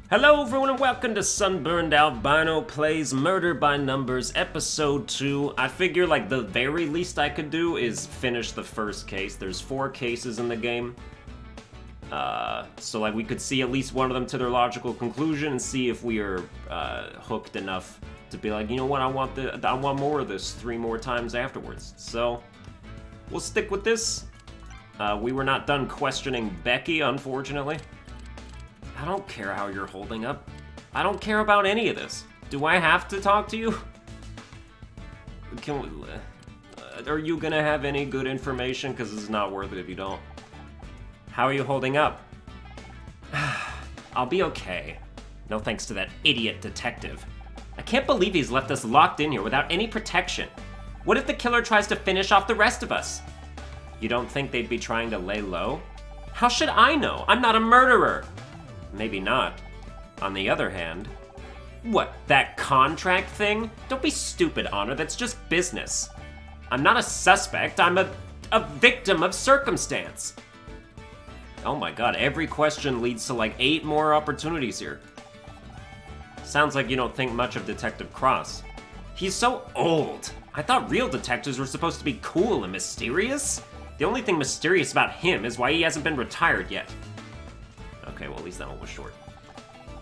Hello everyone and welcome to Sunburned Albino Plays Murder by Numbers Episode 2. I figure like the very least I could do is finish the first case. There's 4 cases in the game. So like we could see at least one of them to their logical conclusion and see if we are hooked enough to be like, you know what, I want more of this 3 more times afterwards. So we'll stick with this. We were not done questioning Becky, unfortunately. I don't care how you're holding up. I don't care about any of this. Do I have to talk to you? Are you gonna have any good information? Because it's not worth it if you don't. How are you holding up? I'll be okay. No thanks to that idiot detective. I can't believe he's left us locked in here without any protection. What if the killer tries to finish off the rest of us? You don't think they'd be trying to lay low? How should I know? I'm not a murderer. Maybe not. On the other hand... What, that contract thing? Don't be stupid, Honor, that's just business. I'm not a suspect, I'm a victim of circumstance. Oh my god, every question leads to like 8 more opportunities here. Sounds like you don't think much of Detective Cross. He's so old. I thought real detectives were supposed to be cool and mysterious. The only thing mysterious about him is why he hasn't been retired yet. Okay, well, at least that one was short.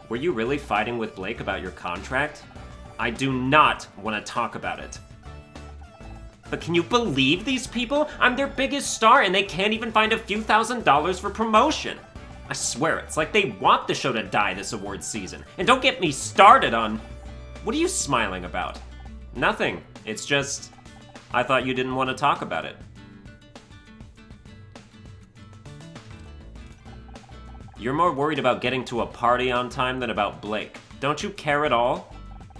Were you really fighting with Blake about your contract? I do not want to talk about it. But can you believe these people? I'm their biggest star and they can't even find a few $1,000s for promotion. I swear, it's like they want the show to die this awards season. And don't get me started on... What are you smiling about? Nothing. It's just... I thought you didn't want to talk about it. You're more worried about getting to a party on time than about Blake. Don't you care at all?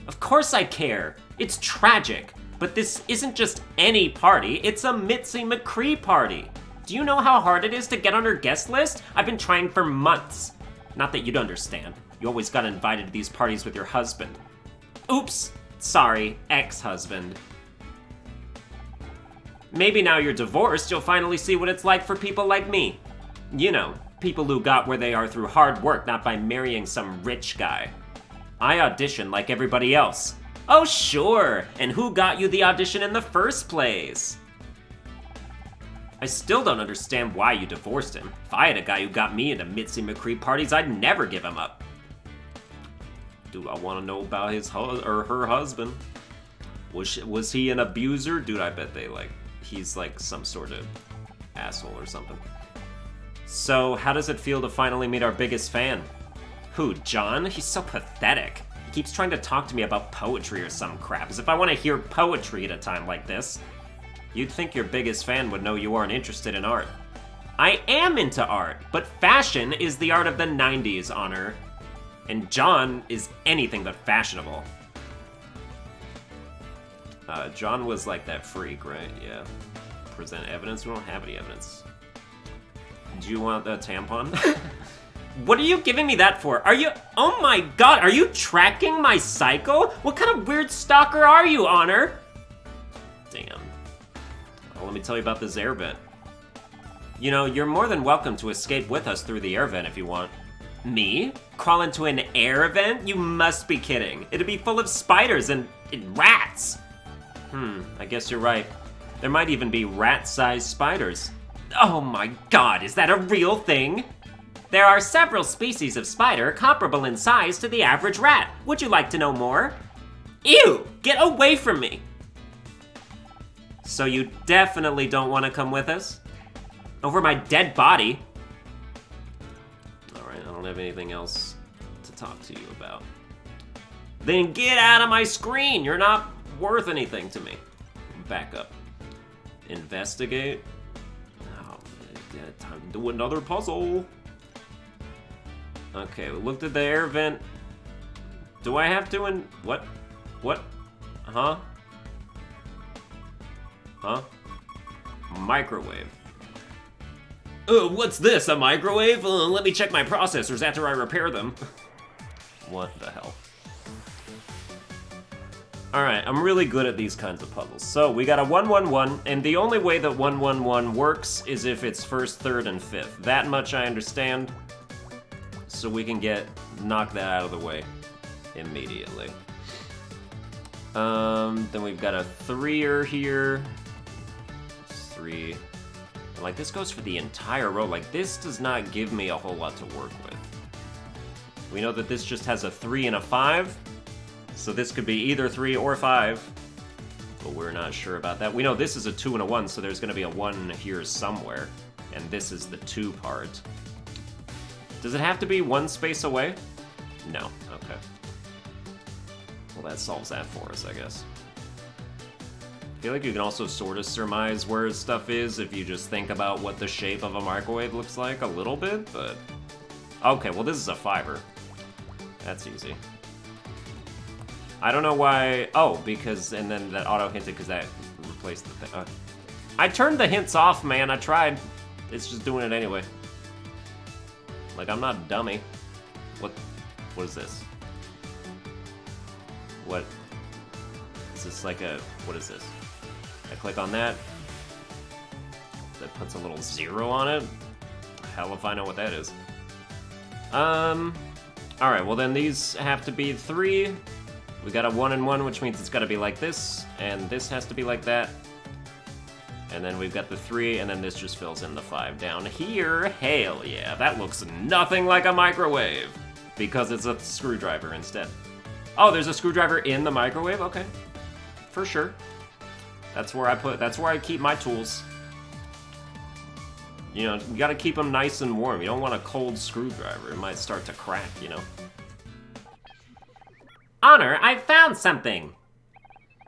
Of course I care. It's tragic. But this isn't just any party, it's a Mitzi McCree party. Do you know how hard it is to get on her guest list? I've been trying for months. Not that you'd understand. You always got invited to these parties with your husband. Oops. Sorry, ex-husband. Maybe now you're divorced, you'll finally see what it's like for people like me. You know, people who got where they are through hard work, not by marrying some rich guy. I auditioned like everybody else. Oh, sure. And who got you the audition in the first place? I still don't understand why you divorced him. If I had a guy who got me into Mitzi McCree parties, I'd never give him up. Dude, I want to know about his her husband. Was he an abuser? Dude, I bet he's like some sort of asshole or something. So, how does it feel to finally meet our biggest fan? Who, John? He's so pathetic. He keeps trying to talk to me about poetry or some crap, as if I want to hear poetry at a time like this. You'd think your biggest fan would know you aren't interested in art. I am into art, but fashion is the art of the 90s, Honor. And John is anything but fashionable. John was like that freak, right? Yeah. Present evidence? We don't have any evidence. Do you want the tampon? What are you giving me that for? Are you... Oh my god, are you tracking my cycle? What kind of weird stalker are you, Honor? Damn. Well, let me tell you about this air vent. You know, you're more than welcome to escape with us through the air vent if you want. Me? Crawl into an air vent? You must be kidding. It'd be full of spiders and rats. I guess you're right. There might even be rat-sized spiders. Oh my god, is that a real thing? There are several species of spider comparable in size to the average rat. Would you like to know more? Ew! Get away from me! So you definitely don't want to come with us? Over my dead body? Alright, I don't have anything else to talk to you about. Then get out of my screen! You're not worth anything to me. Back up. Investigate? Oh, time to do another puzzle. Okay, we looked at the air vent. Do I have to what? What? Huh? Huh? Microwave. What's this, a microwave? Let me check my processors after I repair them. What the hell? Alright, I'm really good at these kinds of puzzles. So, we got a 1-1-1, and the only way that 1-1-1 works is if it's first, third, and fifth. That much I understand. so we can knock that out of the way immediately. Then we've got a 3-er here. 3. And, like, this goes for the entire row. Like, this does not give me a whole lot to work with. We know that this just has a 3 and a 5, so this could be either 3 or 5, but we're not sure about that. We know this is a 2 and a 1, so there's going to be a 1 here somewhere, and this is the 2 part. Does it have to be 1 space away? No. Okay. Well, that solves that for us, I guess. I feel like you can also sort of surmise where stuff is if you just think about what the shape of a microwave looks like a little bit, but... Okay, well, this is a 5-er. That's easy. I don't know why... Oh, because... And then that auto-hinted because that replaced the thing. I turned the hints off, man. I tried. It's just doing it anyway. Like, I'm not a dummy. What is this? What? Is this like a... What is this? I click on that. That puts a little 0 on it. Hell if I know what that is. Alright, well then these have to be 3. We got a 1 and 1, which means it's gotta be like this, and this has to be like that. And then we've got the 3, and then this just fills in the 5 down here. Hell yeah, that looks nothing like a microwave, because it's a screwdriver instead. Oh, there's a screwdriver in the microwave? Okay, for sure. That's where I keep my tools. You know, you gotta keep them nice and warm. You don't want a cold screwdriver. It might start to crack, you know. Honor, I found something!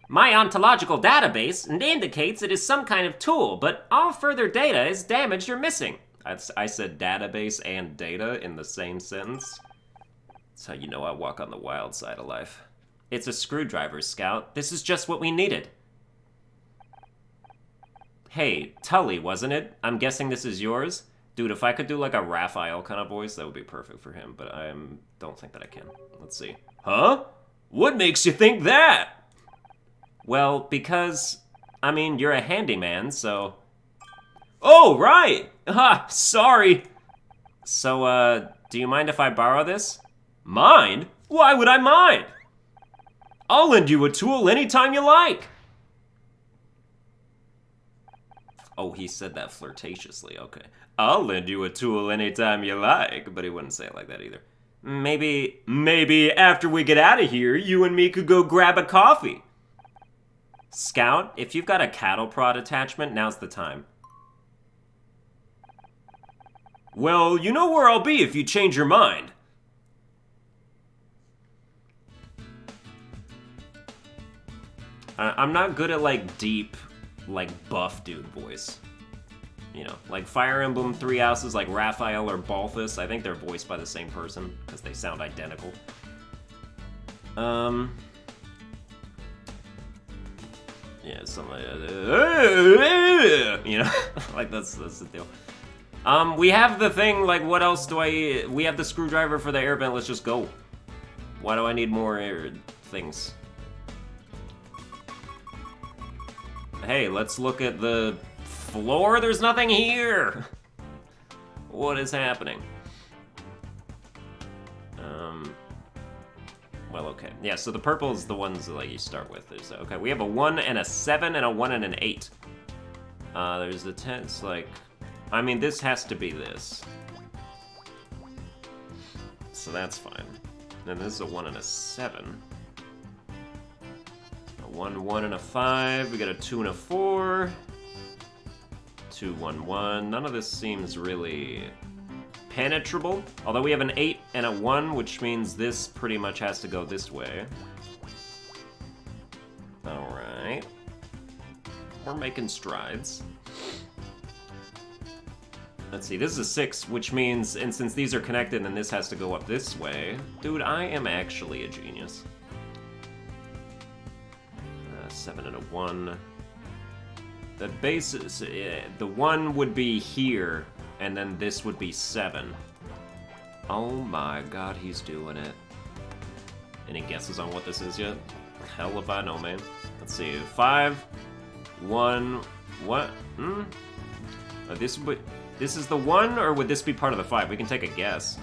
My ontological database indicates it is some kind of tool, but all further data is damaged or missing. I said database and data in the same sentence. That's how you know I walk on the wild side of life. It's a screwdriver, Scout. This is just what we needed. Hey, Tully, wasn't it? I'm guessing this is yours? Dude, if I could do like a Raphael kind of voice, that would be perfect for him, but I don't think that I can. Let's see. Huh? What makes you think that? Well, because, I mean, you're a handyman, so... Oh, right! Ha, sorry! So, do you mind if I borrow this? Mind? Why would I mind? I'll lend you a tool anytime you like! Oh, he said that flirtatiously, okay. I'll lend you a tool anytime you like, but he wouldn't say it like that either. Maybe after we get out of here, you and me could go grab a coffee. Scout, if you've got a cattle prod attachment, now's the time. Well, you know where I'll be if you change your mind. I'm not good at, like, deep, like, buff dude voice. You know, like Fire Emblem 3 Houses, like Raphael or Balthus, I think they're voiced by the same person, because they sound identical. Yeah, something like that. You know, like that's the deal. We have the thing, like, what else do we have the screwdriver for the air vent, let's just go. Why do I need more air things? Hey, let's look at the floor. There's nothing here. What is happening? Well, okay. Yeah, so the purple is the ones that, like, you start with. There's, okay, we have a 1 and a 7 and a 1 and an 8. There's the 10. It's like, I mean, this has to be this. So that's fine. Then this is a 1 and a 7. 1, 1, and a 5. We got a 2 and a 4. 2, 1, 1. None of this seems really penetrable. Although we have an 8 and a 1, which means this pretty much has to go this way. Alright. We're making strides. Let's see, this is a 6, which means, and since these are connected, then this has to go up this way. Dude, I am actually a genius. 7 and a 1. The base is, the 1 would be here, and then this would be 7. Oh my god, he's doing it. Any guesses on what this is yet? Hell if I know, man. Let's see, 5, 1, what? This is the 1, or would this be part of the 5? We can take a guess.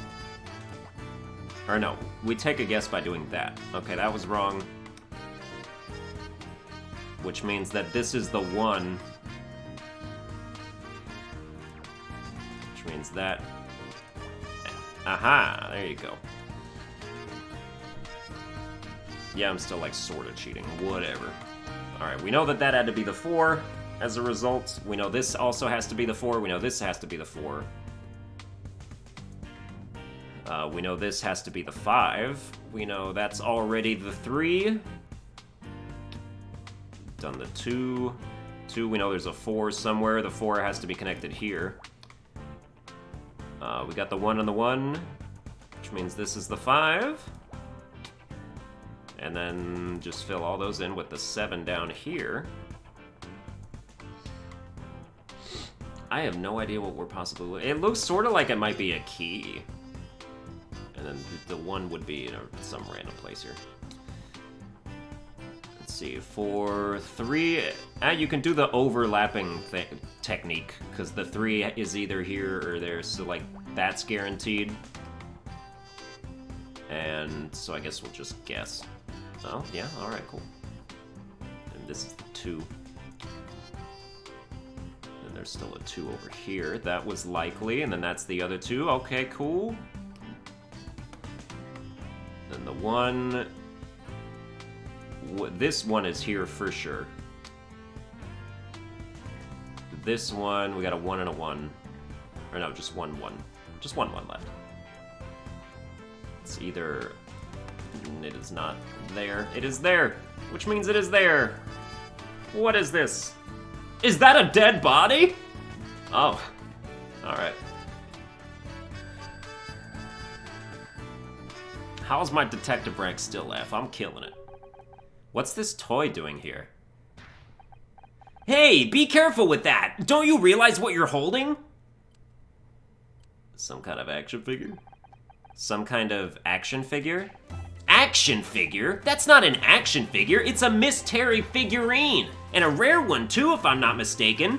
Or no, we take a guess by doing that. Okay, that was wrong. Which means that this is the one. Which means that... Aha, there you go. Yeah, I'm still, like, sort of cheating. Whatever. Alright, we know that that had to be the 4 as a result. We know this also has to be the 4. We know this has to be the 4. We know this has to be the 5. We know that's already the 3. Done the 2. 2, we know there's a 4 somewhere. The 4 has to be connected here. We got the 1 on the 1, which means this is the 5. And then just fill all those in with the 7 down here. I have no idea what we're possibly... It looks sort of like it might be a key. And then the 1 would be in some random place here. Let's see, for 3... you can do the overlapping technique, because the 3 is either here or there, so like, that's guaranteed. And so I guess we'll just guess. Oh, yeah, alright, cool. And this is the 2. And there's still a 2 over here. That was likely, and then that's the other 2. Okay, cool. Then the 1... This one is here for sure. This one, we got a 1 and a 1. Or no, just 1, 1. Just 1, 1 left. It's either... It is not there. It is there! Which means it is there! What is this? Is that a dead body? Oh. Alright. How's my detective rank still F? I'm killing it. What's this toy doing here? Hey, be careful with that! Don't you realize what you're holding? Some kind of action figure? Some kind of action figure? Action figure? That's not an action figure, it's a Miss Terry figurine! And a rare one too, if I'm not mistaken.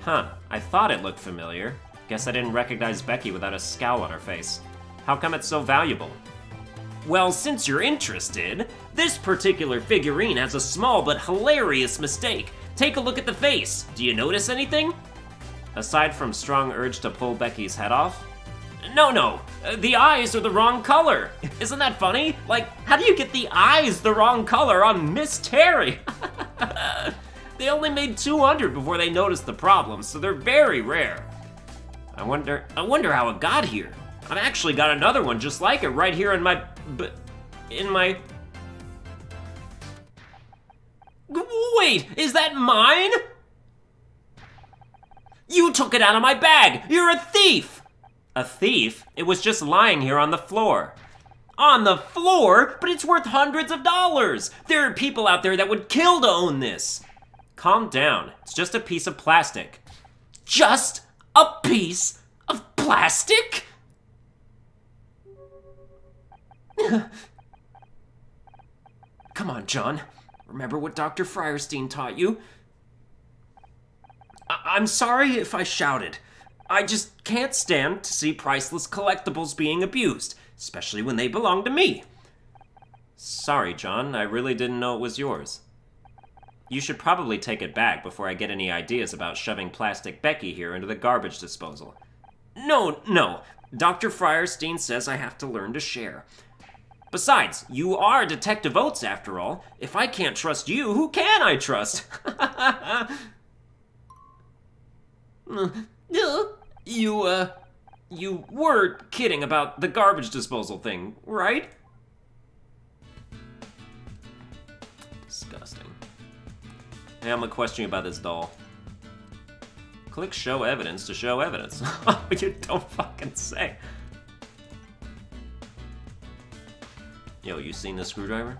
Huh, I thought it looked familiar. Guess I didn't recognize Becky without a scowl on her face. How come it's so valuable? Well, since you're interested, this particular figurine has a small but hilarious mistake. Take a look at the face. Do you notice anything? Aside from strong urge to pull Becky's head off? No, the eyes are the wrong color. Isn't that funny? Like, how do you get the eyes the wrong color on Miss Terry? They only made 200 before they noticed the problem, so they're very rare. I wonder how it got here. I've actually got another one just like it right here in my... Wait, is that mine? You took it out of my bag! You're a thief! A thief? It was just lying here on the floor. On the floor? But it's worth hundreds of dollars! There are people out there that would kill to own this! Calm down. It's just a piece of plastic. Just a piece of plastic? Come on, John. Remember what Dr. Frierstein taught you? I'm sorry if I shouted. I just can't stand to see priceless collectibles being abused, especially when they belong to me. Sorry, John. I really didn't know it was yours. You should probably take it back before I get any ideas about shoving Plastic Becky here into the garbage disposal. No. Dr. Frierstein says I have to learn to share. Besides, you are Detective Oates after all. If I can't trust you, who can I trust? You were kidding about the garbage disposal thing, right? Disgusting. Hey, I'm gonna question you about this doll. Click show evidence to show evidence. You don't fucking say. Yo, you seen the screwdriver?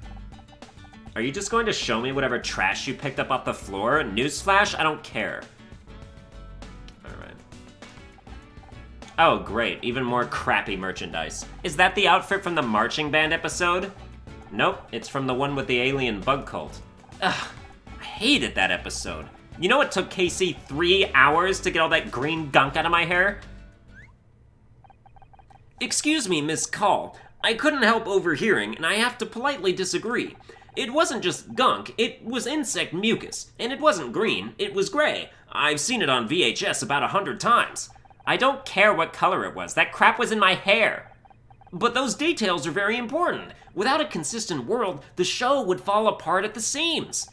Are you just going to show me whatever trash you picked up off the floor? Newsflash, I don't care. Alright. Oh, great. Even more crappy merchandise. Is that the outfit from the marching band episode? Nope, it's from the one with the alien bug cult. Ugh, I hated that episode. You know it took Casey 3 hours to get all that green gunk out of my hair? Excuse me, Miss Call. I couldn't help overhearing, and I have to politely disagree. It wasn't just gunk, it was insect mucus. And it wasn't green, it was gray. I've seen it on VHS about 100 times. I don't care what color it was, that crap was in my hair. But those details are very important. Without a consistent world, the show would fall apart at the seams.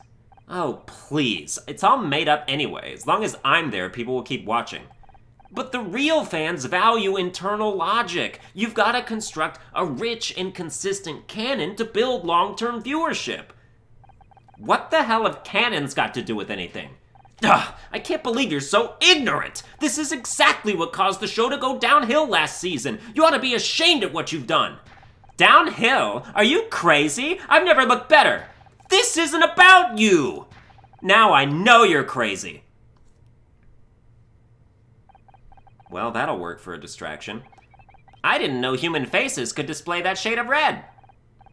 Oh, please. It's all made up anyway. As long as I'm there, people will keep watching. But the real fans value internal logic. You've got to construct a rich and consistent canon to build long-term viewership. What the hell have canons got to do with anything? Ugh, I can't believe you're so ignorant! This is exactly what caused the show to go downhill last season. You ought to be ashamed at what you've done. Downhill? Are you crazy? I've never looked better. This isn't about you! Now I know you're crazy. Well, that'll work for a distraction. I didn't know human faces could display that shade of red.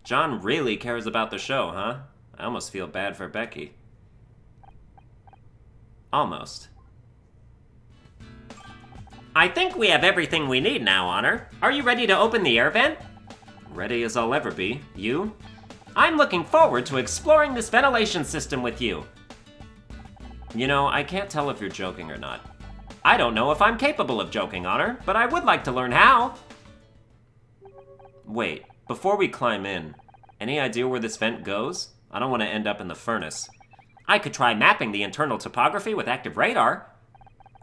John really cares about the show, huh? I almost feel bad for Becky. Almost. I think we have everything we need now, Honor. Are you ready to open the air vent? Ready as I'll ever be. You? I'm looking forward to exploring this ventilation system with you. You know, I can't tell if you're joking or not. I don't know if I'm capable of joking, Honor, but I would like to learn how. Wait, before we climb in, any idea where this vent goes? I don't want to end up in the furnace. I could try mapping the internal topography with active radar.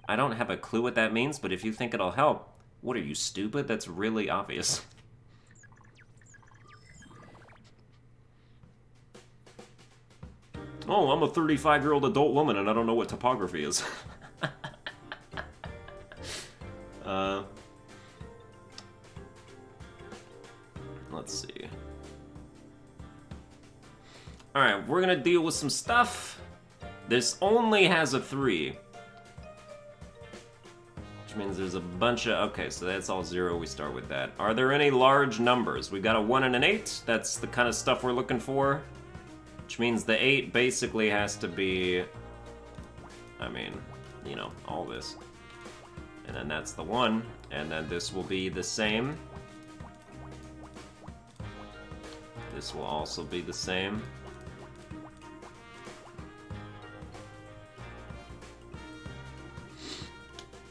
I don't have a clue what that means, but if you think it'll help. What are you, stupid? That's really obvious. Oh, I'm a 35-year-old adult woman and I don't know what topography is. Let's see. Alright, we're gonna deal with some stuff. This only has a 3. Which means there's a bunch of... Okay, so that's all 0. We start with that. Are there any large numbers? We've got a 1 and an 8. That's the kind of stuff we're looking for. Which means the 8 basically has to be... I mean, you know, all this. And then that's the 1. And then this will be the same. This will also be the same.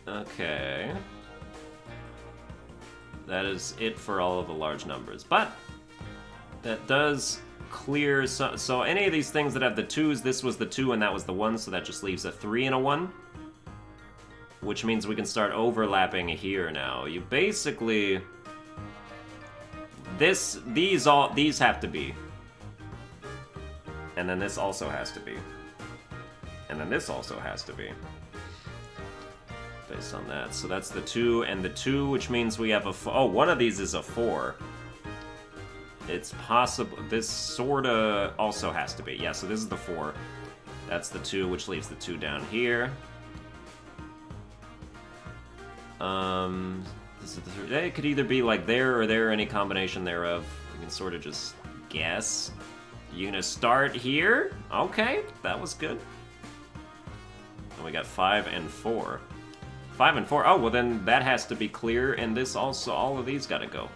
Okay. That is it for all of the large numbers. But that does clear... So any of these things that have the 2s, this was the 2 and that was the 1, so that just leaves a 3 and a 1. Which means we can start overlapping here now. You basically... These have to be. And then this also has to be. And then this also has to be. Based on that. So that's the 2 and the 2, which means we have a... Oh, one of these is a 4. It's possible... This sorta also has to be. Yeah, so this is the 4. That's the 2, which leaves the 2 down here. This is the 3. It could either be like there or there, any combination thereof. You can sort of just guess. You gonna start here? Okay, that was good. And we got 5 and 4. 5 and 4. Oh, well then that has to be clear, and this also, all of these gotta go.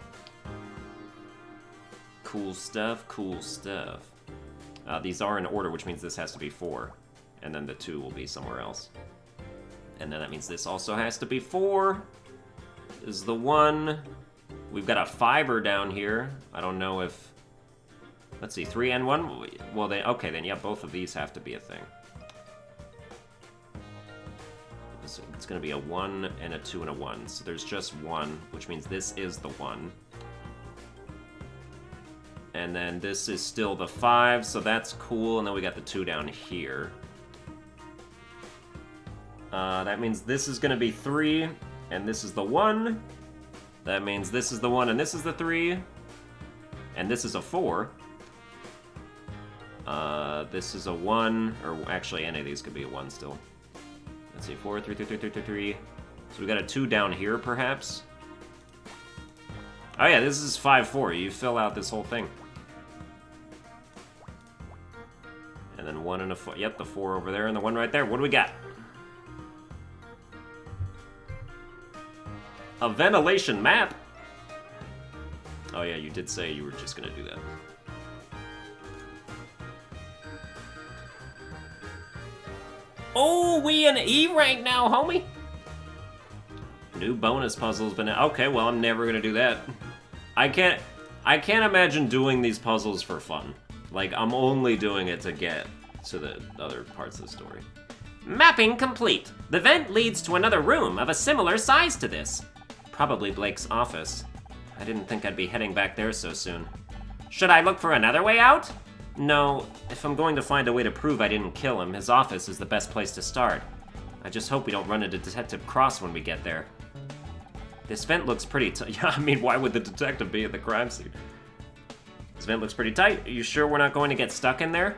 Cool stuff, cool stuff. These are in order, which means this has to be 4. And then the 2 will be somewhere else. And then that means this also has to be 4. This is the 1. We've got a 5er down here. I don't know if... Let's see, 3 and 1? Well, then, okay, then yeah, both of these have to be a thing. So it's going to be a 1 and a 2 and a 1. So there's just 1, which means this is the 1. And then this is still the 5, so that's cool. And then we got the 2 down here. That means this is going to be 3, and this is the 1. That means this is the 1, and this is the 3. And this is a 4. This is a 1, or actually any of these could be a 1 still. Let's see, 4, 3, 3, 3, 3, 3, 3. So we got a 2 down here, perhaps. Oh yeah, this is 5, 4. You fill out this whole thing. And then 1 and a 4. Yep, the 4 over there, and the 1 right there. What do we got? A ventilation map? Oh yeah, you did say you were just gonna do that. Oh, we in E rank now, homie! New bonus puzzles, but okay, well, I'm never gonna do that. I can't imagine doing these puzzles for fun. Like, I'm only doing it to get to the other parts of the story. Mapping complete. The vent leads to another room of a similar size to this. Probably Blake's office. I didn't think I'd be heading back there so soon. Should I look for another way out? No, if I'm going to find a way to prove I didn't kill him, his office is the best place to start. I just hope we don't run into Detective Cross when we get there. This vent looks pretty yeah, I mean, why would the detective be at the crime scene? This vent looks pretty tight. Are you sure we're not going to get stuck in there?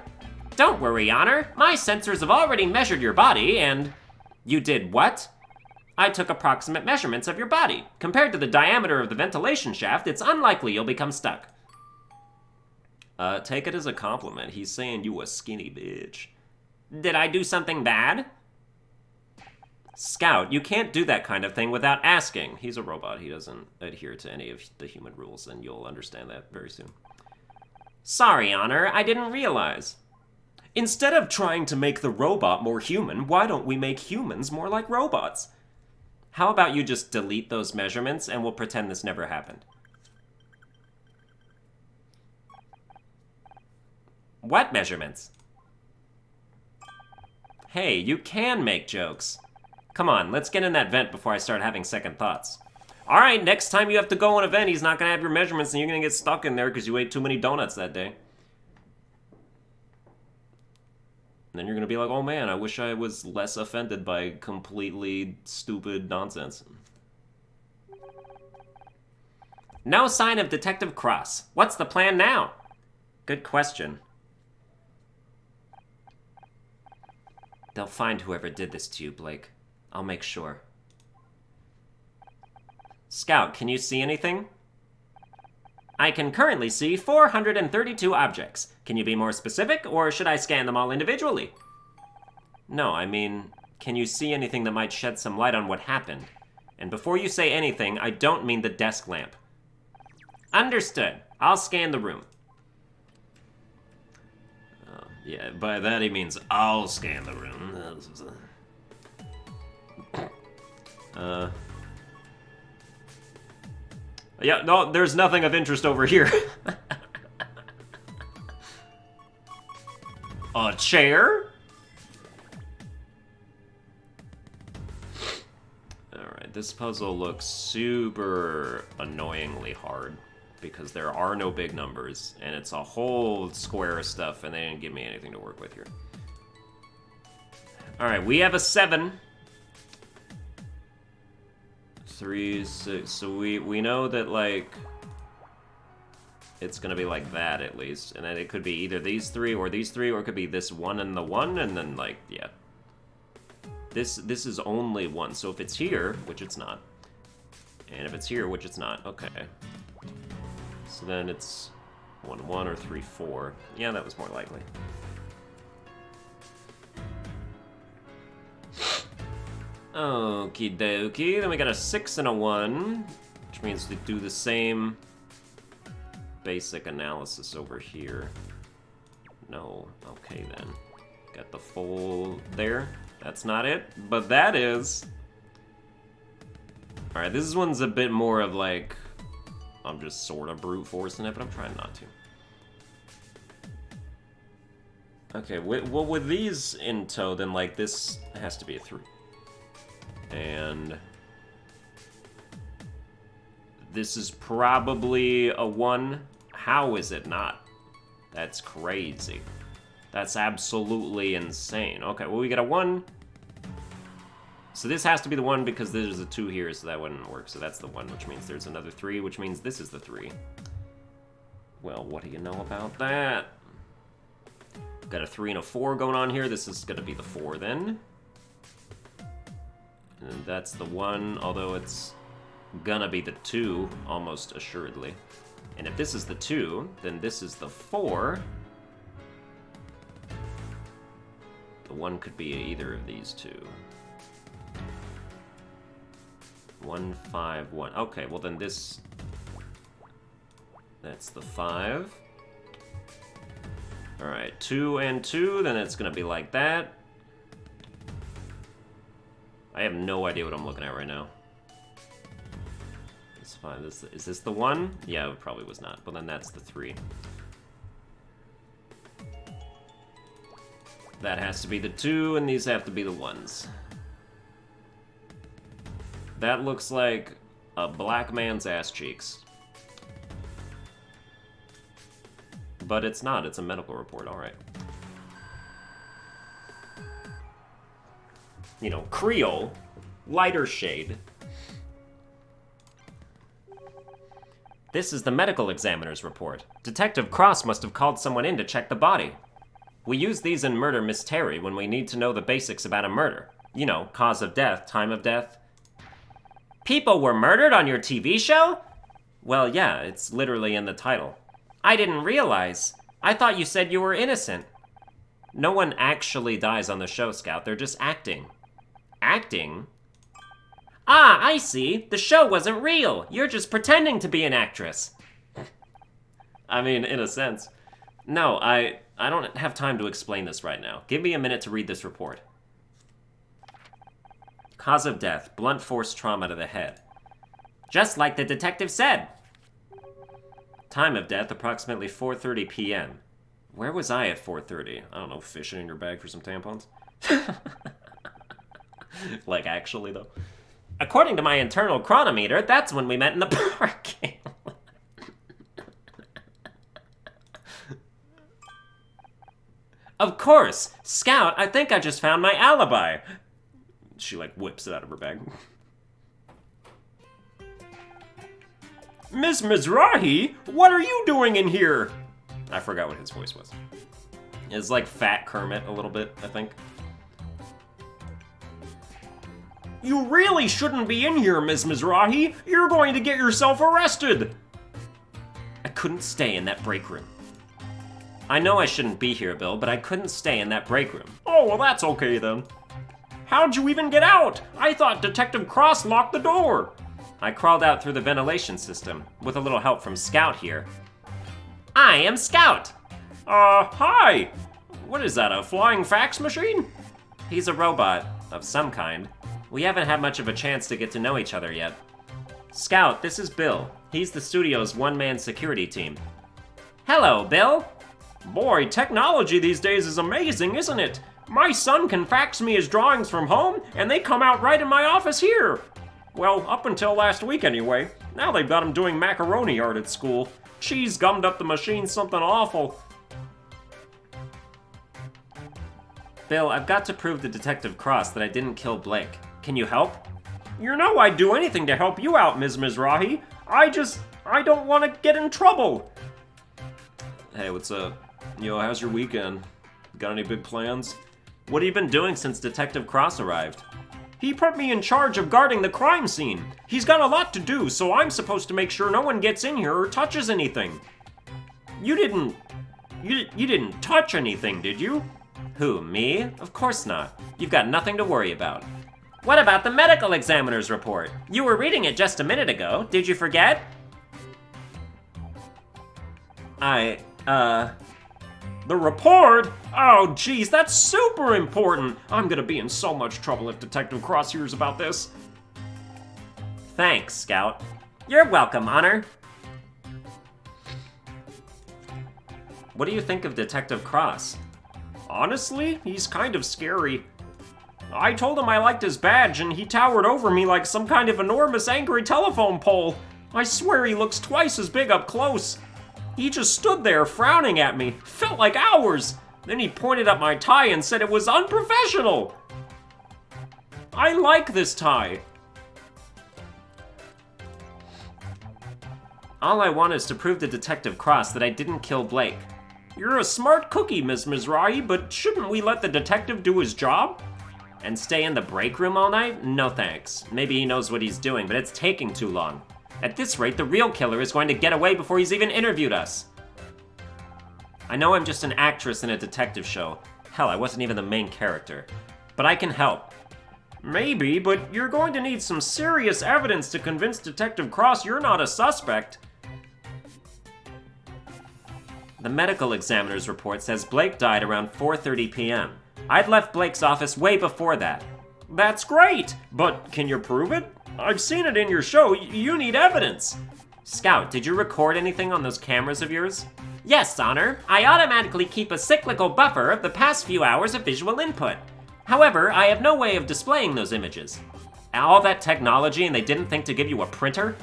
Don't worry, Honor. My sensors have already measured your body, and... You did what? I took approximate measurements of your body. Compared to the diameter of the ventilation shaft, it's unlikely you'll become stuck. Take it as a compliment. He's saying you a skinny bitch. Did I do something bad? Scout, you can't do that kind of thing without asking. He's a robot. He doesn't adhere to any of the human rules, and you'll understand that very soon. Sorry, Honor. I didn't realize. Instead of trying to make the robot more human, why don't we make humans more like robots? How about you just delete those measurements and we'll pretend this never happened? What measurements? Hey, you can make jokes. Come on, let's get in that vent before I start having second thoughts. Alright, next time you have to go on a vent, he's not gonna have your measurements and you're gonna get stuck in there because you ate too many donuts that day. And then you're gonna be like, oh man, I wish I was less offended by completely stupid nonsense. No sign of Detective Cross. What's the plan now? Good question. They'll find whoever did this to you, Blake. I'll make sure. Scout, can you see anything? I can currently see 432 objects. Can you be more specific, or should I scan them all individually? No, I mean, can you see anything that might shed some light on what happened? And before you say anything, I don't mean the desk lamp. Understood. I'll scan the room. Yeah, by that he means I'll scan the room. Yeah, no, there's nothing of interest over here. A chair? Alright, this puzzle looks super annoyingly hard because there are no big numbers, and it's a whole square of stuff, and they didn't give me anything to work with here. Alright, we have a 7. 3, 6, so we know that, like, it's gonna be like that, at least. And then it could be either these 3, or it could be this 1 and the 1, and then, like, yeah. This is only 1, so if it's here, which it's not, and if it's here, which it's not, okay. So then it's 1, 1, or 3, 4. Yeah, that was more likely. Okie dokie, then we got a 6 and a 1, which means to do the same basic analysis over here. No, okay then. Got the full there. That's not it, but that is. Alright, this one's a bit more of like, I'm just sort of brute forcing it, but I'm trying not to. Okay, well with these in tow, then like this has to be a 3. And this is probably a 1. How is it not? That's crazy. That's absolutely insane. Okay, well we get a 1. So this has to be the 1 because there's a 2 here, so that wouldn't work. So that's the 1, which means there's another 3, which means this is the 3. Well, what do you know about that? Got a 3 and a 4 going on here. This is gonna be the 4 then. And that's the 1, although it's gonna be the 2, almost assuredly. And if this is the 2, then this is the 4. The 1 could be either of these 2. 1, 5, 1. Okay, well then this That's the 5. Alright, 2 and 2, then it's gonna be like that. I have no idea what I'm looking at right now. It's 5. Is this the 1? Yeah, it probably was not, but then that's the 3. That has to be the 2, and these have to be the 1s. That looks like a black man's ass cheeks. But it's not, it's a medical report, alright. You know, Creole, lighter shade. This is the medical examiner's report. Detective Cross must have called someone in to check the body. We use these in Murder Mystery when we need to know the basics about a murder. You know, cause of death, time of death. People were murdered on your TV show? Well, yeah, it's literally in the title. I didn't realize. I thought you said you were innocent. No one actually dies on the show, Scout. They're just acting. Acting? Ah, I see. The show wasn't real. You're just pretending to be an actress. I mean, in a sense. No, I don't have time to explain this right now. Give me a minute to read this report. Cause of death, blunt force trauma to the head. Just like the detective said. Time of death, approximately 4:30 p.m. Where was I at 4:30? I don't know, fishing in your bag for some tampons? Like, actually, though. According to my internal chronometer, that's when we met in the parking lot. Of course! Scout, I think I just found my alibi. She, like, whips it out of her bag. Miss Mizrahi, what are you doing in here? I forgot what his voice was. It's like Fat Kermit a little bit, I think. You really shouldn't be in here, Miss Mizrahi. You're going to get yourself arrested. I couldn't stay in that break room. I know I shouldn't be here, Bill, but I couldn't stay in that break room. Oh, well, that's okay then. How'd you even get out? I thought Detective Cross locked the door. I crawled out through the ventilation system, with a little help from Scout here. I am Scout! Hi! What is that, a flying fax machine? He's a robot, of some kind. We haven't had much of a chance to get to know each other yet. Scout, this is Bill. He's the studio's one-man security team. Hello, Bill! Boy, technology these days is amazing, isn't it? My son can fax me his drawings from home, and they come out right in my office here. Well, up until last week anyway. Now they've got him doing macaroni art at school. Cheese gummed up the machine something awful. Bill, I've got to prove to Detective Cross that I didn't kill Blake. Can you help? You know I'd do anything to help you out, Ms. Mizrahi. I don't want to get in trouble. Hey, what's up? Yo, how's your weekend? Got any big plans? What have you been doing since Detective Cross arrived? He put me in charge of guarding the crime scene. He's got a lot to do, so I'm supposed to make sure no one gets in here or touches anything. You didn't touch anything, did you? Who, me? Of course not. You've got nothing to worry about. What about the medical examiner's report? You were reading it just a minute ago. Did you forget? The report? Oh, geez, that's super important. I'm gonna be in so much trouble if Detective Cross hears about this. Thanks, Scout. You're welcome, Honor. What do you think of Detective Cross? Honestly, he's kind of scary. I told him I liked his badge, and he towered over me like some kind of enormous angry telephone pole. I swear he looks twice as big up close. He just stood there frowning at me. Felt like hours. Then he pointed at my tie and said it was unprofessional. I like this tie. All I want is to prove to Detective Cross that I didn't kill Blake. You're a smart cookie, Miss Mizrahi, but shouldn't we let the detective do his job? And stay in the break room all night? No thanks. Maybe he knows what he's doing, but it's taking too long. At this rate, the real killer is going to get away before he's even interviewed us. I know I'm just an actress in a detective show. Hell, I wasn't even the main character. But I can help. Maybe, but you're going to need some serious evidence to convince Detective Cross you're not a suspect. The medical examiner's report says Blake died around 4:30 p.m. I'd left Blake's office way before that. That's great, but can you prove it? I've seen it in your show. You need evidence. Scout, did you record anything on those cameras of yours? Yes, Honor. I automatically keep a cyclical buffer of the past few hours of visual input. However, I have no way of displaying those images. All that technology and they didn't think to give you a printer?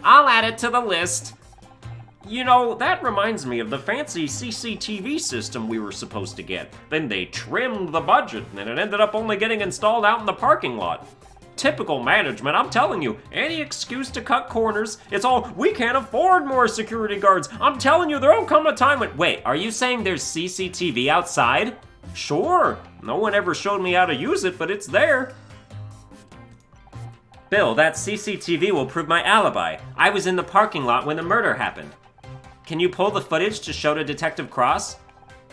I'll add it to the list. You know, that reminds me of the fancy CCTV system we were supposed to get. Then they trimmed the budget and it ended up only getting installed out in the parking lot. Typical management, I'm telling you. Any excuse to cut corners. It's all, we can't afford more security guards. I'm telling you, there'll come a time when... Wait, are you saying there's CCTV outside? Sure. No one ever showed me how to use it, but it's there. Bill, that CCTV will prove my alibi. I was in the parking lot when the murder happened. Can you pull the footage to show to Detective Cross?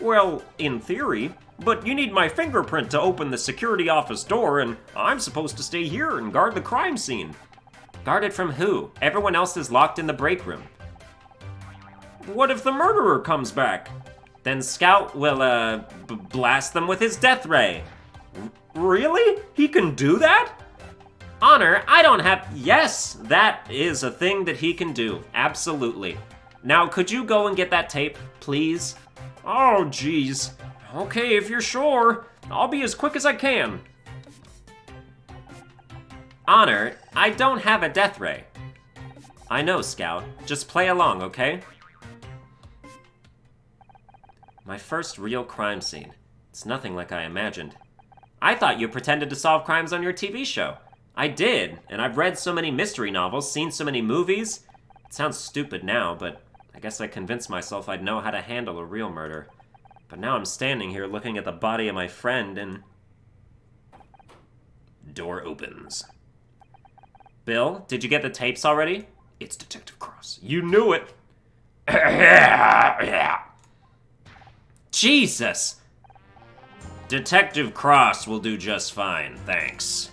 Well, in theory, but you need my fingerprint to open the security office door, and I'm supposed to stay here and guard the crime scene. Guarded from who? Everyone else is locked in the break room. What if the murderer comes back? Then Scout will, blast them with his death ray. Really? He can do that? Honor, I don't have... Yes, that is a thing that he can do. Absolutely. Now, could you go and get that tape, please? Oh, geez. Okay, if you're sure. I'll be as quick as I can. Honor, I don't have a death ray. I know, Scout. Just play along, okay? My first real crime scene. It's nothing like I imagined. I thought you pretended to solve crimes on your TV show. I did, and I've read so many mystery novels, seen so many movies. It sounds stupid now, but I guess I convinced myself I'd know how to handle a real murder. But now I'm standing here looking at the body of my friend and... Door opens. Bill, did you get the tapes already? It's Detective Cross. You knew it! Jesus! Detective Cross will do just fine, thanks.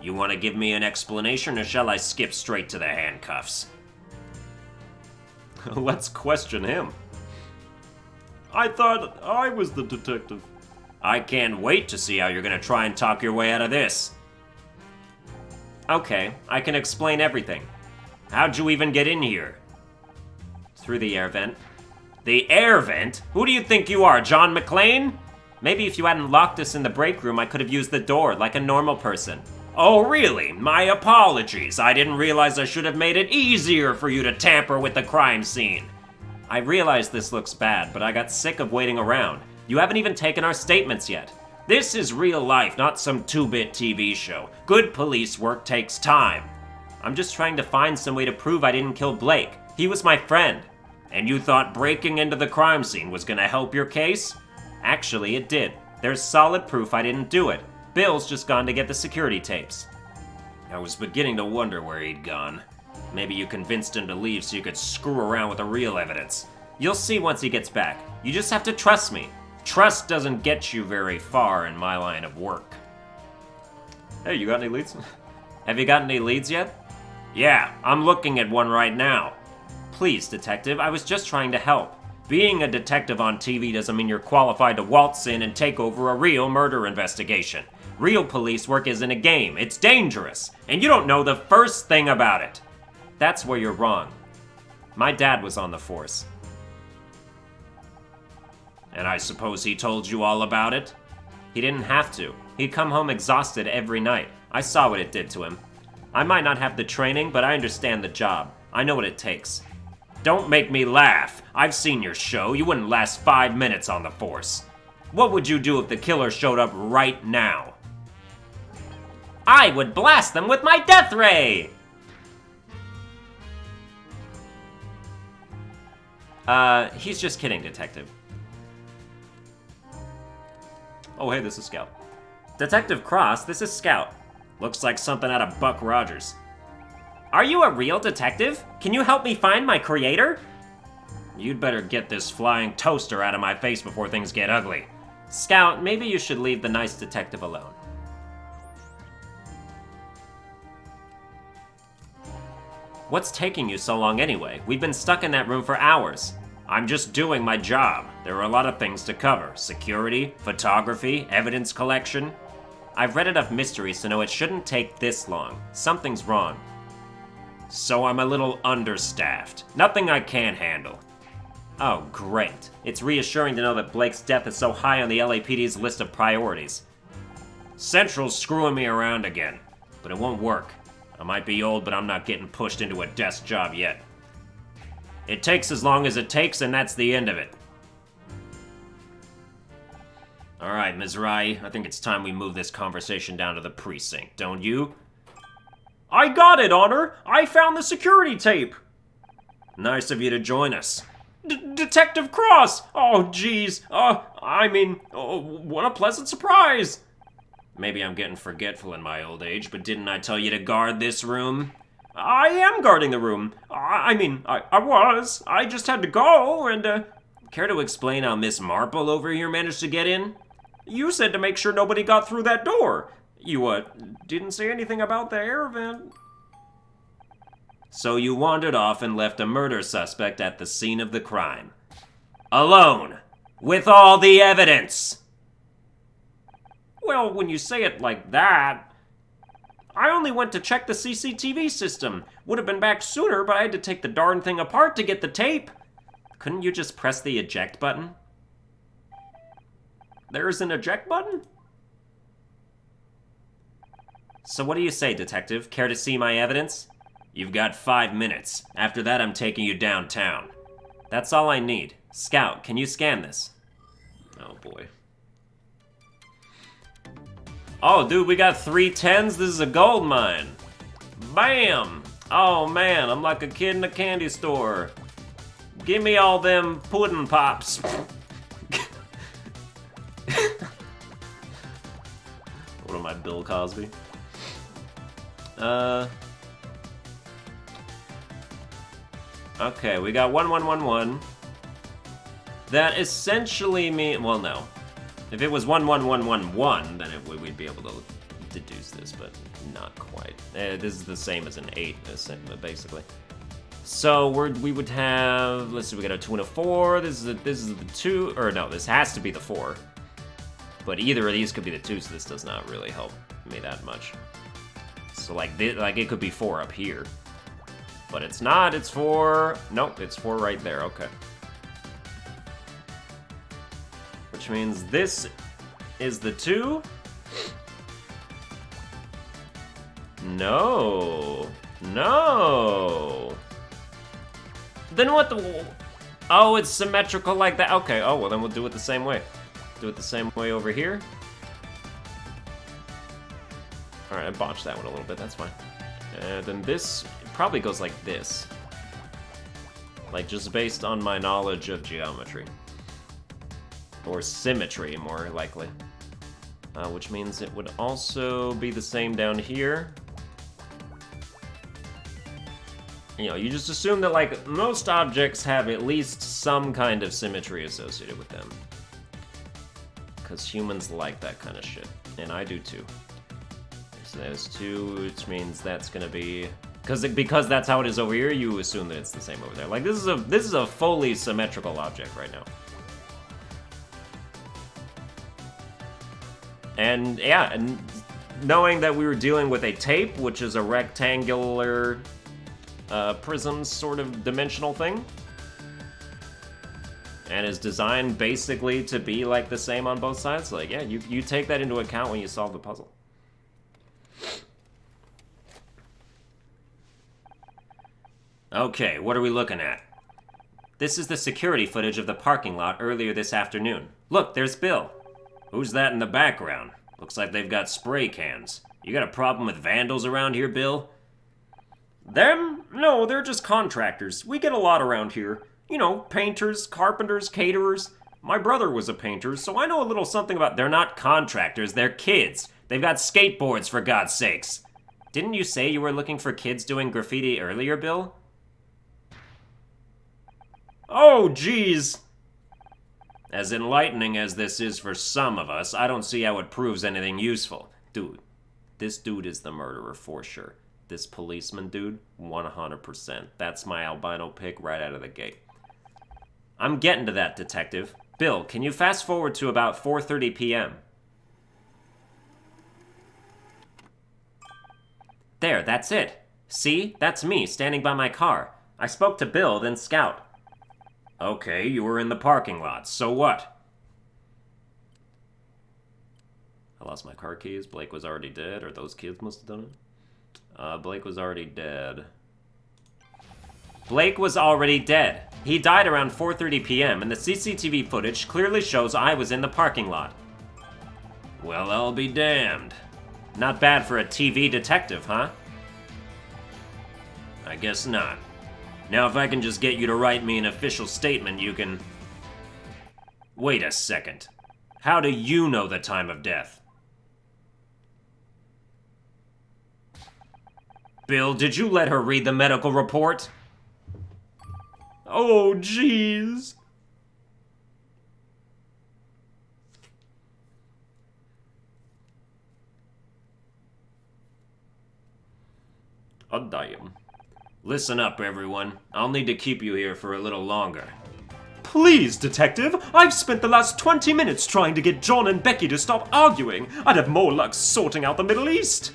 You want to give me an explanation, or shall I skip straight to the handcuffs? Let's question him. I thought I was the detective. I can't wait to see how you're gonna try and talk your way out of this. Okay, I can explain everything. How'd you even get in here? Through the air vent. The air vent? Who do you think you are, John McClane? Maybe if you hadn't locked us in the break room, I could have used the door like a normal person. Oh, really? My apologies. I didn't realize I should have made it easier for you to tamper with the crime scene. I realize this looks bad, but I got sick of waiting around. You haven't even taken our statements yet. This is real life, not some 2-bit TV show. Good police work takes time. I'm just trying to find some way to prove I didn't kill Blake. He was my friend. And you thought breaking into the crime scene was gonna help your case? Actually, it did. There's solid proof I didn't do it. Bill's just gone to get the security tapes. I was beginning to wonder where he'd gone. Maybe you convinced him to leave so you could screw around with the real evidence. You'll see once he gets back. You just have to trust me. Trust doesn't get you very far in my line of work. Hey, you got any leads? Have you got any leads yet? Yeah, I'm looking at one right now. Please, detective, I was just trying to help. Being a detective on TV doesn't mean you're qualified to waltz in and take over a real murder investigation. Real police work isn't a game. It's dangerous. And you don't know the first thing about it. That's where you're wrong. My dad was on the force. And I suppose he told you all about it? He didn't have to. He'd come home exhausted every night. I saw what it did to him. I might not have the training, but I understand the job. I know what it takes. Don't make me laugh. I've seen your show. You wouldn't last 5 minutes on the force. What would you do if the killer showed up right now? I would blast them with my death ray! He's just kidding, detective. Oh, hey, this is Scout. Detective Cross, this is Scout. Looks like something out of Buck Rogers. Are you a real detective? Can you help me find my creator? You'd better get this flying toaster out of my face before things get ugly. Scout, maybe you should leave the nice detective alone. What's taking you so long anyway? We've been stuck in that room for hours. I'm just doing my job. There are a lot of things to cover. Security, photography, evidence collection. I've read enough mysteries to know it shouldn't take this long. Something's wrong. So I'm a little understaffed. Nothing I can't handle. Oh, great. It's reassuring to know that Blake's death is so high on the LAPD's list of priorities. Central's screwing me around again, but it won't work. I might be old, but I'm not getting pushed into a desk job yet. It takes as long as it takes, and that's the end of it. Alright, Ms. Rai, I think it's time we move this conversation down to the precinct, don't you? I got it, Honor! I found the security tape! Nice of you to join us. Detective Cross! Oh, jeez. What a pleasant surprise! Maybe I'm getting forgetful in my old age, but didn't I tell you to guard this room? I am guarding the room. I was. I just had to go, and, Care to explain how Miss Marple over here managed to get in? You said to make sure nobody got through that door. You, didn't say anything about the air vent. So you wandered off and left a murder suspect at the scene of the crime. Alone! With all the evidence! Well, when you say it like that... I only went to check the CCTV system. Would have been back sooner, but I had to take the darn thing apart to get the tape. Couldn't you just press the eject button? There's an eject button? So what do you say, Detective? Care to see my evidence? You've got 5 minutes. After that, I'm taking you downtown. That's all I need. Scout, can you scan this? Oh, boy. Oh, dude, we got 3 10s? This is a gold mine. Bam! Oh, man, I'm like a kid in a candy store. Give me all them pudding pops. What am I, Bill Cosby? Okay, we got 1111. That essentially means, well, no. If it was 11111, then we'd be able to deduce this, but not quite. This is the same as an 8, basically. So we would have, let's see, we got a 2 and a 4. This is the 2, or no, this has to be the 4. But either of these could be the 2, so this does not really help me that much. So like it could be 4 up here. But it's not, it's 4, nope, it's 4 right there, okay. Which means this is the 2. No. No. Then what the... Oh, it's symmetrical like that. Okay, oh, well then we'll do it the same way. Do it the same way over here. Alright, I botched that one a little bit, that's fine. And then this probably goes like this. Like, just based on my knowledge of geometry. Or symmetry, more likely. Which means it would also be the same down here. You know, you just assume that, like, most objects have at least some kind of symmetry associated with them. Because humans like that kind of shit. And I do too. So there's 2, which means that's gonna be... Because that's how it is over here, you assume that it's the same over there. Like, this is a fully symmetrical object right now. And yeah, and knowing that we were dealing with a tape, which is a rectangular prism sort of dimensional thing, and is designed basically to be like the same on both sides, like, yeah, you take that into account when you solve the puzzle. Okay, what are we looking at? This is the security footage of the parking lot earlier this afternoon. Look, there's Bill. Who's that in the background? Looks like they've got spray cans. You got a problem with vandals around here, Bill? Them? No, they're just contractors. We get a lot around here. You know, painters, carpenters, caterers. My brother was a painter, so I know a little something about... They're not contractors, they're kids. They've got skateboards, for God's sakes. Didn't you say you were looking for kids doing graffiti earlier, Bill? Oh, jeez. As enlightening as this is for some of us, I don't see how it proves anything useful. Dude, this dude is the murderer for sure. This policeman dude, 100%. That's my albino pick right out of the gate. I'm getting to that, Detective. Bill, can you fast forward to about 4:30 p.m.? There, that's it. See? That's me, standing by my car. I spoke to Bill, then Scout. Okay, you were in the parking lot. So what? I lost my car keys. Blake was already dead, or those kids must have done it. Blake was already dead. Blake was already dead. He died around 4:30 p.m., and the CCTV footage clearly shows I was in the parking lot. Well, I'll be damned. Not bad for a TV detective, huh? I guess not. Now, if I can just get you to write me an official statement, you can... Wait a second. How do you know the time of death? Bill, did you let her read the medical report? Oh, jeez. Oh, damn. Listen up, everyone. I'll need to keep you here for a little longer. Please, Detective! I've spent the last 20 minutes trying to get John and Becky to stop arguing. I'd have more luck sorting out the Middle East.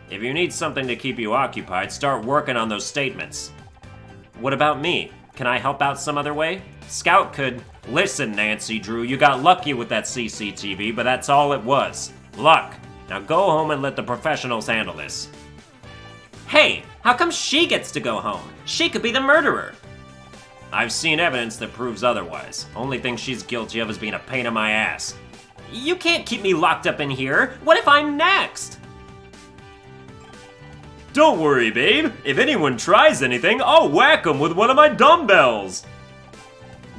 If you need something to keep you occupied, start working on those statements. What about me? Can I help out some other way? Scout could. Listen, Nancy Drew, you got lucky with that CCTV, but that's all it was. Luck. Now go home and let the professionals handle this. Hey, how come she gets to go home? She could be the murderer. I've seen evidence that proves otherwise. Only thing she's guilty of is being a pain in my ass. You can't keep me locked up in here. What if I'm next? Don't worry, babe. If anyone tries anything, I'll whack them with one of my dumbbells.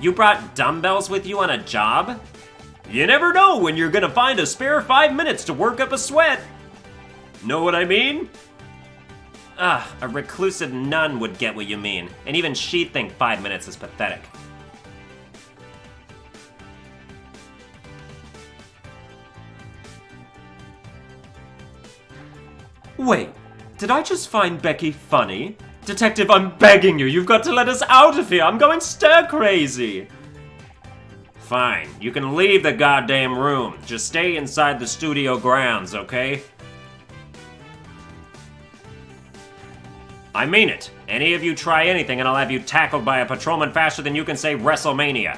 You brought dumbbells with you on a job? You never know when you're gonna find a spare 5 minutes to work up a sweat. Know what I mean? A reclusive nun would get what you mean, and even she'd think 5 minutes is pathetic. Wait, did I just find Becky funny? Detective, I'm begging you, you've got to let us out of here, I'm going stir-crazy! Fine, you can leave the goddamn room, just stay inside the studio grounds, okay? I mean it. Any of you try anything and I'll have you tackled by a patrolman faster than you can say WrestleMania.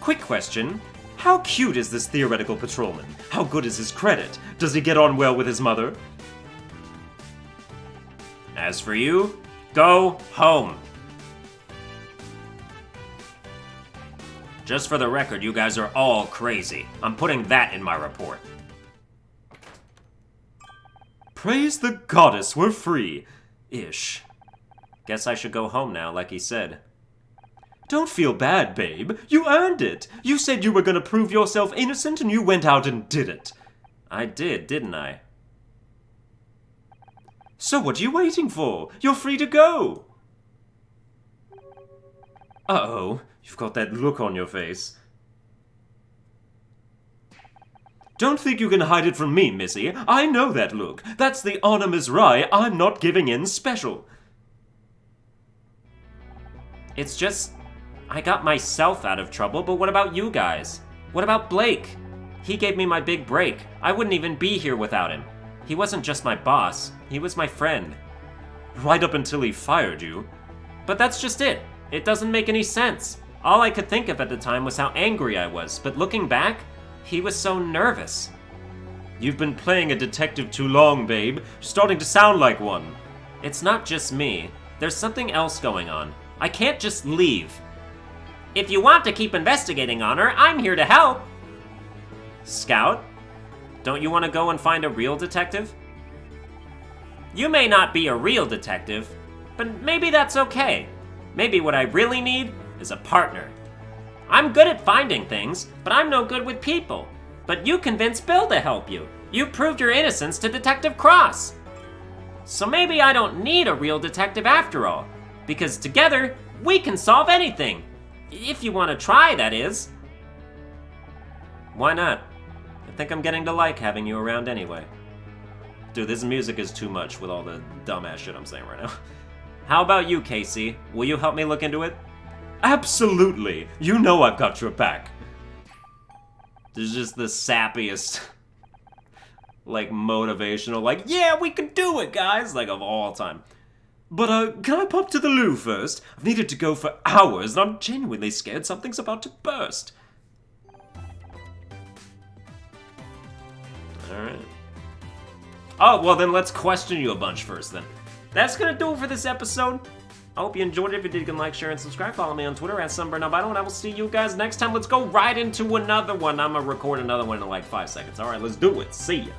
Quick question. How cute is this theoretical patrolman? How good is his credit? Does he get on well with his mother? As for you, go home. Just for the record, you guys are all crazy. I'm putting that in my report. Praise the goddess, we're free. Ish. Guess I should go home now, like he said. Don't feel bad, babe. You earned it. You said you were gonna prove yourself innocent and you went out and did it. I did, didn't I? So what are you waiting for? You're free to go. Uh-oh, you've got that look on your face. Don't think you can hide it from me, Missy. I know that look. That's the honor Ms. Rye. I'm not giving in special. It's just... I got myself out of trouble, but what about you guys? What about Blake? He gave me my big break. I wouldn't even be here without him. He wasn't just my boss. He was my friend. Right up until he fired you. But that's just it. It doesn't make any sense. All I could think of at the time was how angry I was, but looking back, he was so nervous. You've been playing a detective too long, babe. You're starting to sound like one. It's not just me. There's something else going on. I can't just leave. If you want to keep investigating on her, I'm here to help. Scout? Don't you want to go and find a real detective? You may not be a real detective, but maybe that's okay. Maybe what I really need is a partner. I'm good at finding things, but I'm no good with people. But you convinced Bill to help you. You proved your innocence to Detective Cross. So maybe I don't need a real detective after all, because together, we can solve anything. If you want to try, that is. Why not? I think I'm getting to like having you around anyway. Dude, this music is too much with all the dumbass shit I'm saying right now. How about you, Casey? Will you help me look into it? Absolutely. You know I've got your back. There's just the sappiest, like, motivational, like, yeah, we can do it, guys, like, of all time. But, can I pop to the loo first? I've needed to go for hours, and I'm genuinely scared something's about to burst. Alright. Oh, well then let's question you a bunch first, then. That's gonna do it for this episode. I hope you enjoyed it. If you did, you can like, share, and subscribe. Follow me on Twitter at Sunburned Albino, and I will see you guys next time. Let's go right into another one. I'm gonna record another one in like 5 seconds. Alright, let's do it. See ya.